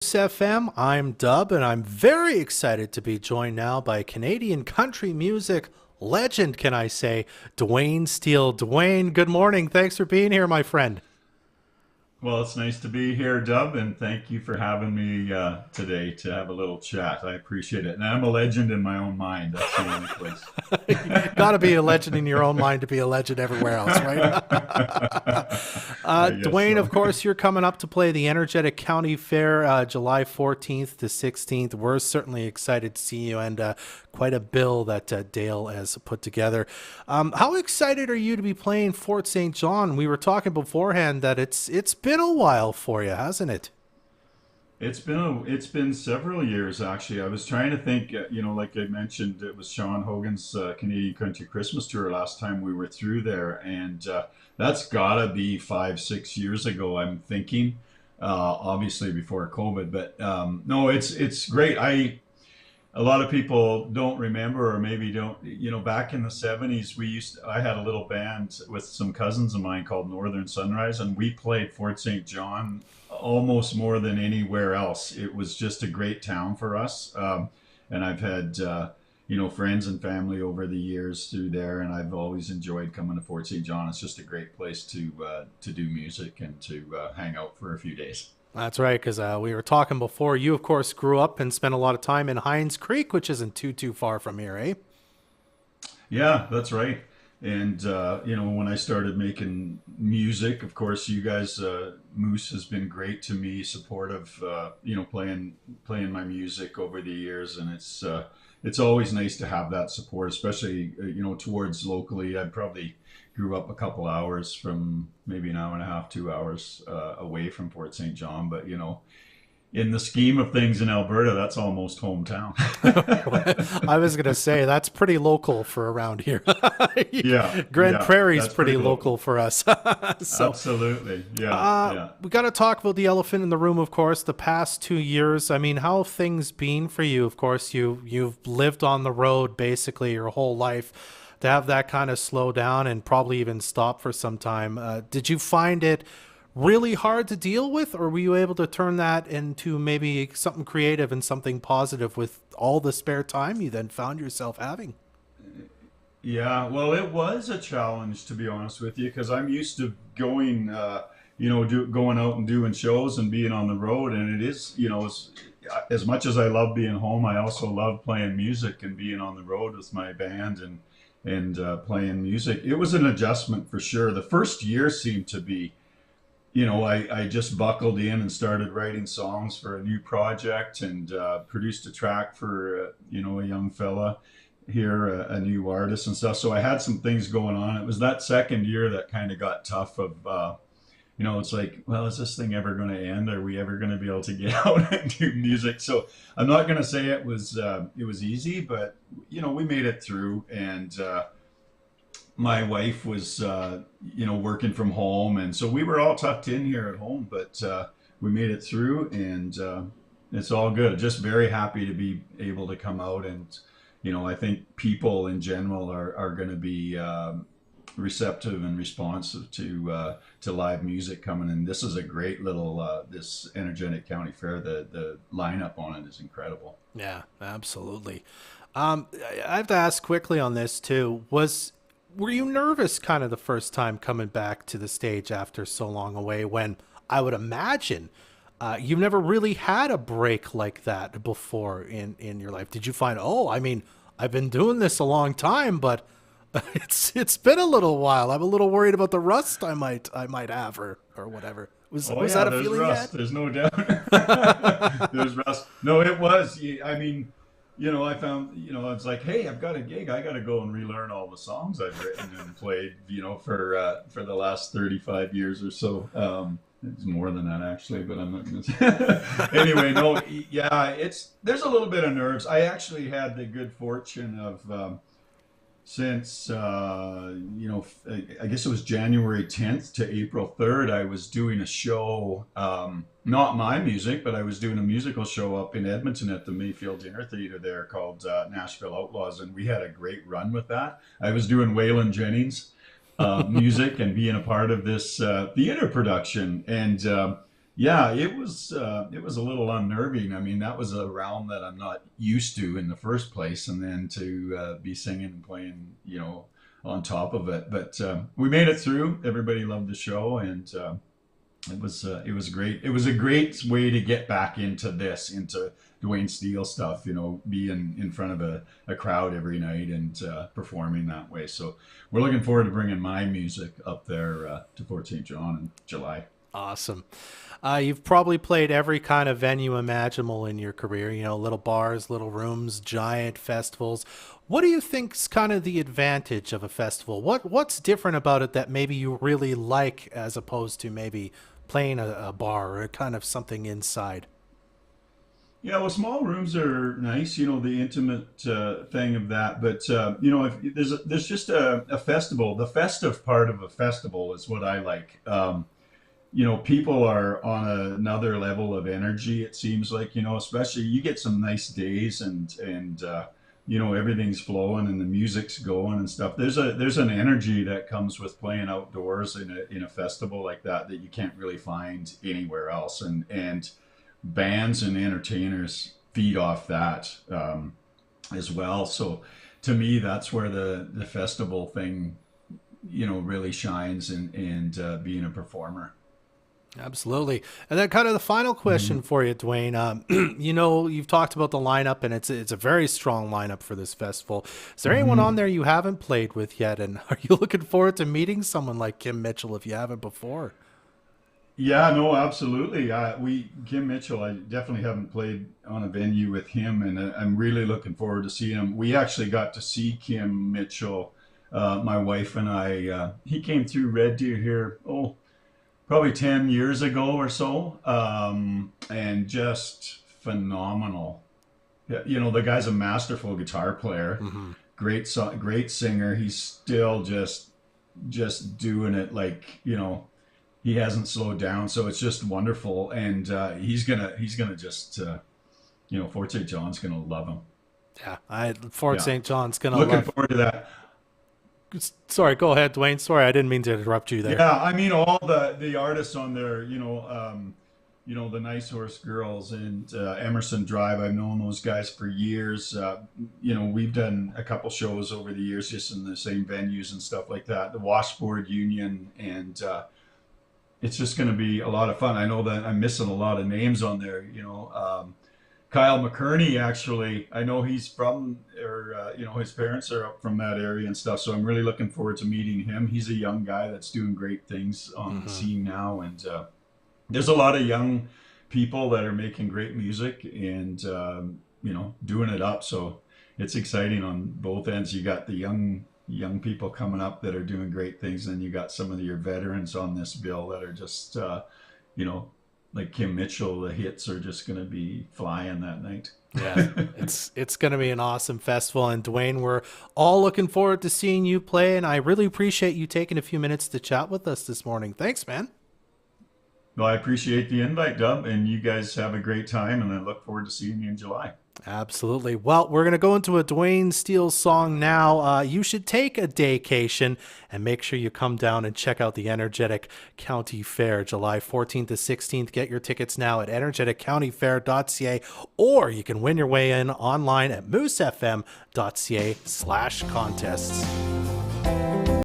FM. I'm Dub, and I'm very excited to be joined now by Canadian country music legend, can I say, Duane Steele. Duane, good morning. Thanks for being here, my friend. Well, it's nice to be here, Dub, and thank you for having me today to have a little chat. I appreciate it. And I'm a legend in my own mind. That's the only place. Got to be a legend in your own mind to be a legend everywhere else, right? I guess Duane, of so. course, you're coming up to play the Energetic County Fair July 14th to 16th. We're certainly excited to see you and quite a bill that Dale has put together. How excited are you to be playing Fort St. John? We were talking beforehand that it's been a while for you, hasn't it? It's been several years actually. I was trying to think, like I mentioned, it was Sean Hogan's Canadian Country Christmas Tour last time we were through there, and that's gotta be 5, 6 years ago. I'm thinking, obviously before COVID, but no, it's great. A lot of people don't remember, or maybe don't, back in the 70s, I had a little band with some cousins of mine called Northern Sunrise, and we played Fort St. John almost more than anywhere else. It was just a great town for us. And I've had, friends and family over the years through there, and I've always enjoyed coming to Fort St. John. It's just a great place to do music and to hang out for a few days. That's right, because we were talking before. You, of course, grew up and spent a lot of time in Hines Creek, which isn't too far from here, eh? Yeah, that's right. And when I started making music, of course, you guys, Moose has been great to me, supportive, playing my music over the years, and it's always nice to have that support, especially towards locally. I probably grew up a couple hours from maybe an hour and a half, 2 hours away from Fort St. John, but in the scheme of things in Alberta, that's almost hometown. I was going to say that's pretty local for around here. Yeah, Grand yeah, Prairie's that's pretty pretty local local. for us. so Absolutely. Yeah, yeah. we got to talk about the elephant in the room, of course, the past 2 years. I mean, how have things been for you? Of course, you've lived on the road basically your whole life. To have that kind of slow down and probably even stop for some time, did you find it really hard to deal with, or were you able to turn that into maybe something creative and something positive with all the spare time you then found yourself having? Yeah, well, it was a challenge to be honest with you, because I'm used to going, going out and doing shows and being on the road, and it is, as much as I love being home, I also love playing music and being on the road with my band and playing music. It was an adjustment for sure. The first year seemed to be, I just buckled in and started writing songs for a new project and produced a track for, a young fella here, a new artist and stuff. So I had some things going on. It was that second year that kind of got tough of, it's like, well, is this thing ever going to end? Are we ever going to be able to get out and do music? So I'm not going to say it was easy, but, we made it through. And, my wife was working from home, and so we were all tucked in here at home, but we made it through, and it's all good. Just very happy to be able to come out, and I think people in general are going to be receptive and responsive to live music coming in. This is a great little this Energetic County Fair. The lineup on it is incredible. Yeah, absolutely. I have to ask quickly on this too. Were you nervous kind of the first time coming back to the stage after so long away, when I would imagine you've never really had a break like that before in your life? Did you find, oh, I mean, I've been doing this a long time, but it's been a little while. I'm a little worried about the rust I might have, or whatever. Was Oh was yeah, that a there's feeling you had? rust. There's no doubt. There's rust. No, it was. I mean, I found, it's like, hey, I've got a gig. I got to go and relearn all the songs I've written and played, for the last 35 years or so. It's more than that actually, but I'm not going to. Anyway, no, yeah, there's a little bit of nerves. I actually had the good fortune of. Since I guess it was January 10th to April 3rd, I was doing a show, not my music, but I was doing a musical show up in Edmonton at the Mayfield Dinner Theater there called Nashville Outlaws, and we had a great run with that. I was doing Waylon Jennings music and being a part of this theater production, and Yeah, it was a little unnerving. I mean, that was a realm that I'm not used to in the first place, and then to be singing and playing, on top of it. But we made it through. Everybody loved the show, and it was great. It was a great way to get back into Duane Steele stuff. Being in front of a crowd every night and performing that way. So we're looking forward to bringing my music up there to Fort St. John in July. Awesome. You've probably played every kind of venue imaginable in your career, little bars, little rooms, giant festivals. What do you think's kind of the advantage of a festival? What's different about it that maybe you really like as opposed to maybe playing a bar or kind of something inside? Yeah, well, small rooms are nice, the intimate thing of that. But if there's just a festival, the festive part of a festival is what I like. People are on another level of energy. It seems like, especially you get some nice days and everything's flowing and the music's going and stuff. There's an energy that comes with playing outdoors in a festival like that you can't really find anywhere else. And bands and entertainers feed off that as well. So to me, that's where the festival thing, really shines and being a performer. Absolutely. And then kind of the final question for you, Dwayne. You've talked about the lineup and it's a very strong lineup for this festival. Is there anyone on there you haven't played with yet? And are you looking forward to meeting someone like Kim Mitchell if you haven't before? Yeah, no, absolutely. Kim Mitchell, I definitely haven't played on a venue with him, and I'm really looking forward to seeing him. We actually got to see Kim Mitchell, my wife and I. He came through Red Deer here, probably 10 years ago or so, and just phenomenal. Yeah, the guy's a masterful guitar player, great singer. He's still just doing it like, he hasn't slowed down, so it's just wonderful. And he's gonna just Fort St. John's gonna love him. Yeah, Fort Yeah, St. John's gonna looking love. forward to that. Sorry, go ahead, Dwayne. Sorry, I didn't mean to interrupt you there. Yeah, I mean all the artists on there, the Nice Horse Girls and Emerson Drive. I've known those guys for years. We've done a couple shows over the years, just in the same venues and stuff like that. The Washboard Union, and it's just going to be a lot of fun. I know that I'm missing a lot of names on there. Kyle McCurney, actually, I know he's from, or his parents are up from that area and stuff. So I'm really looking forward to meeting him. He's a young guy that's doing great things on the scene now, and there's a lot of young people that are making great music and doing it up. So it's exciting on both ends. You got the young people coming up that are doing great things, and you got some of your veterans on this bill that are just you know like Kim Mitchell. The hits are just going to be flying that night. Yeah, it's going to be an awesome festival. And Dwayne, we're all looking forward to seeing you play. And I really appreciate you taking a few minutes to chat with us this morning. Thanks, man. Well, I appreciate the invite, Dub, and you guys have a great time, and I look forward to seeing you in July. Absolutely. Well, we're going to go into a Duane Steele song now. You should take a daycation and make sure you come down and check out the Energetic County Fair, July 14th to 16th. Get your tickets now at energeticcountyfair.ca, or you can win your way in online at moosefm.ca/contests.